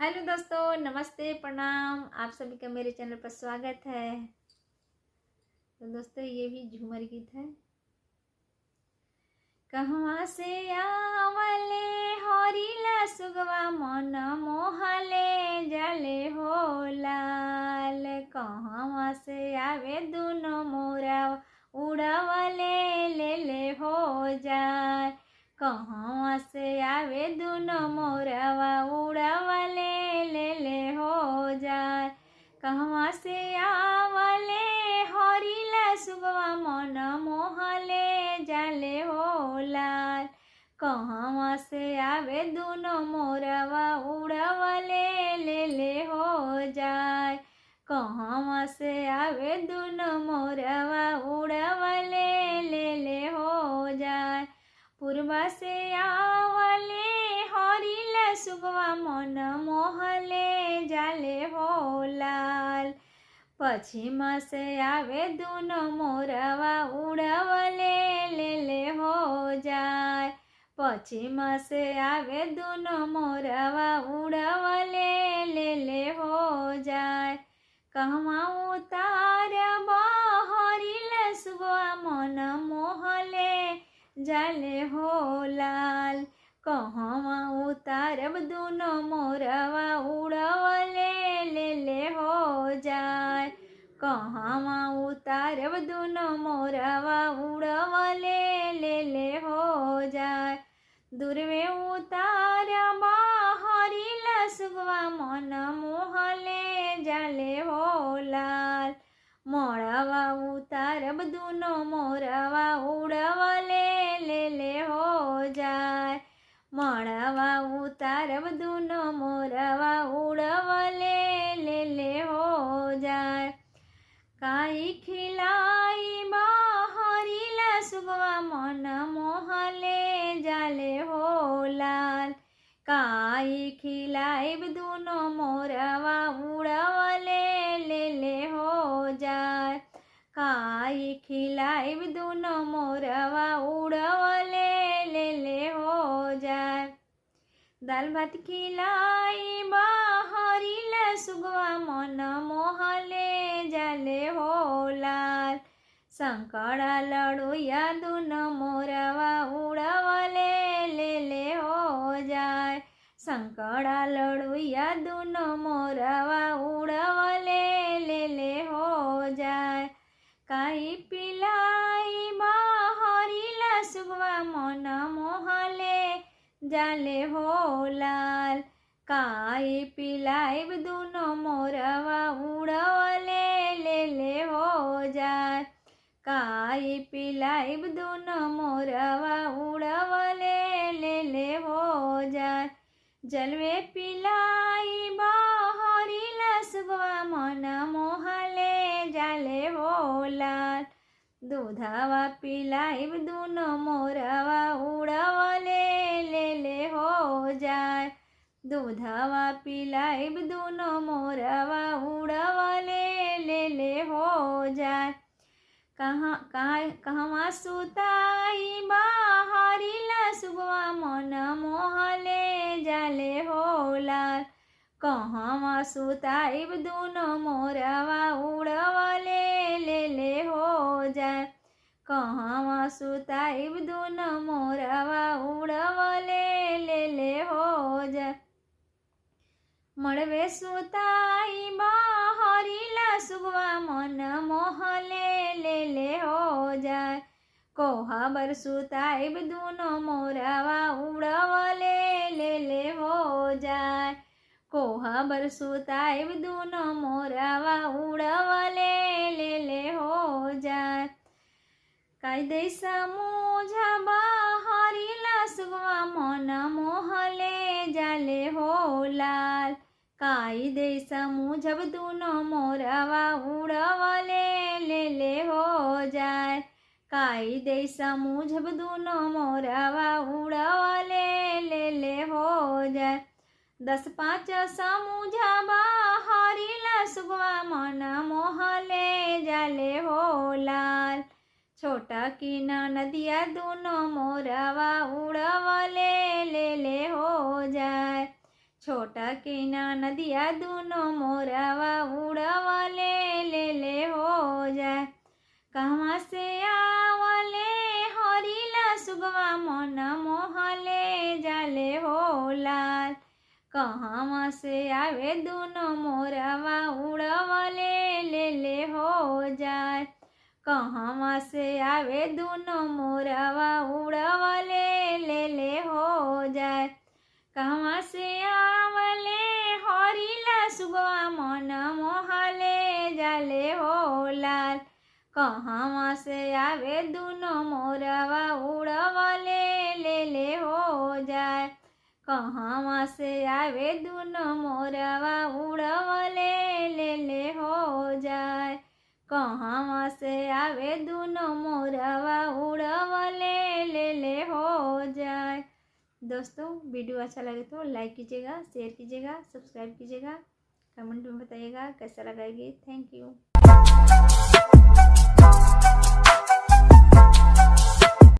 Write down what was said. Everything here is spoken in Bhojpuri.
हेलो दोस्तों, नमस्ते, प्रणाम। आप सभी का मेरे चैनल पर स्वागत है। तो दोस्तों, ये भी झूमर गीत है। कहवा से आवले हरिला सुगवा मन मोहले जले हो लाल। कहवा से आवे दुनो मोरा उड़वले ले ले हो जाए। कहवा से आवे दुनो मोरवा उड़वले ले ले हो जाए। कहवा से आवले हरिला सुगवा मन मोहले जाले हो लाल। कहवा से आवे दुनो मोरवा उड़वले ले ले हो जाए। कहवा से आवे दुनो मोरवा उड़वले ले ले हो जाए। पूर्वा से आवले हरिला सुगवा मन मोहले जाले हो लाल। पश्चिम से आवे दुनो मोरवा उड़वले ले ले हो जाए। पश्चिम से आवे दुनो मोरवा उड़वले ले ले हो जाए। कहवा उतार हरिला सुगवा मन मोहले जाले हो लाल। कहवा उतारब दुनो मोरवा उड़वले ले ले हो जाए। कहवा उतारब दुनो मोरवा उड़वले ले ले हो जाए। दूरवे उतारब हरिला सुगवा मन मोहले जाले हो लाल। मोरवा उतारब दुनो मोरवा उड़वले ले ले हो जाए। मोरवा उतारब दुनो मोरवा उड़वले ले ले हो जाए। काई खिलाई हरिला सुगवा मन मोहले जाले हो लाल। काई खिलाइब दुनो मोरवा उड़वले ले ले हो जाए। काई खिलाइब दुनो मोरवा उड़वले ले ले हो जाए। दाल भात खिलाइब हरिला सुगवा मन मोहले जाले हो लाल। संकड़ा लड़ुया दुनो मोरवा उड़वले ले ले हो जाए। संकड़ा लड़ुया दुनो मोरवा उड़वले ले ले हो जाए। काई पिलाई हरिला सुगवा मन मोहले जाले हो लाल। काई पिलाइब दुनो मोरवा उड़वले ले ले हो जाए। काई पिलाइब दुनो मोरवा उड़वले ले ले हो जाए। जलवे पिलाइब हरिला सुगवा मन मोहले जाले हो लाल। दूधवा पिलाइब दुनो मोरवा उड़वले ले ले हो जाए। दूधवा पिलाइब दुनो मोरवा उड़वले ले ले हो जाए। कहवा सुताइब हरिला सुगवा मन मोहले जाले हो लाल। कहवा सुताइब दुनो मोरवा उड़वले ले ले हो जाए। कहवा सुताइब दुनो मोरवा उड़वले ले ले हो जाए। मड़वे सुताइब हरिला सुगवा मन मोहले ले ले हो जाए। कोहबर सुताइब दुनो मोरवा उड़वले ले ले हो जाए। कोहबर सुताइब दुनो मोरवा उड़वले ले ले हो जाए। कायदे समूझब हरिला सुगवा मन मोहले जाले हो लाल। कायदे समूझब दुनो मोरवा उड़वले ले ले हो जाए। कायदे समूझब दुनो मोरवा उड़वले ले ले हो जाए। 10-5 समूझब हरिला सुगवा मन मोहले जाले हो लाल। छोटा की नदिया दुनो मोरवा उड़वले ले ले हो जाए। छोटा के ना नदिया दूनो मोरवा उड़वले ले ले हो जाए। कहवा से आवले हरिला सुगवा मन मोहले जाले हो लाल। कहवा से आवे दूनो मोरवा उड़वले ले ले हो जाए। कहवा से आवे दूनो मोरवा उड़वले ले ले हो जाए। कहवा से आवले हरिला सुगवा मन मोहले जाले हो लाल। कहवा से आवे दूनो मोरवा उड़वले ले ले हो जाए। कहवा से आवे दूनो मोरवा उड़वले ले ले हो जाए। कहवा से आवे दूनो मोरवा उड़वले ले ले हो जाए। दोस्तों वीडियो अच्छा लगे तो लाइक कीजिएगा, शेयर कीजिएगा, सब्सक्राइब कीजिएगा, कमेंट में बताइएगा कैसा लगा ये। Thank you.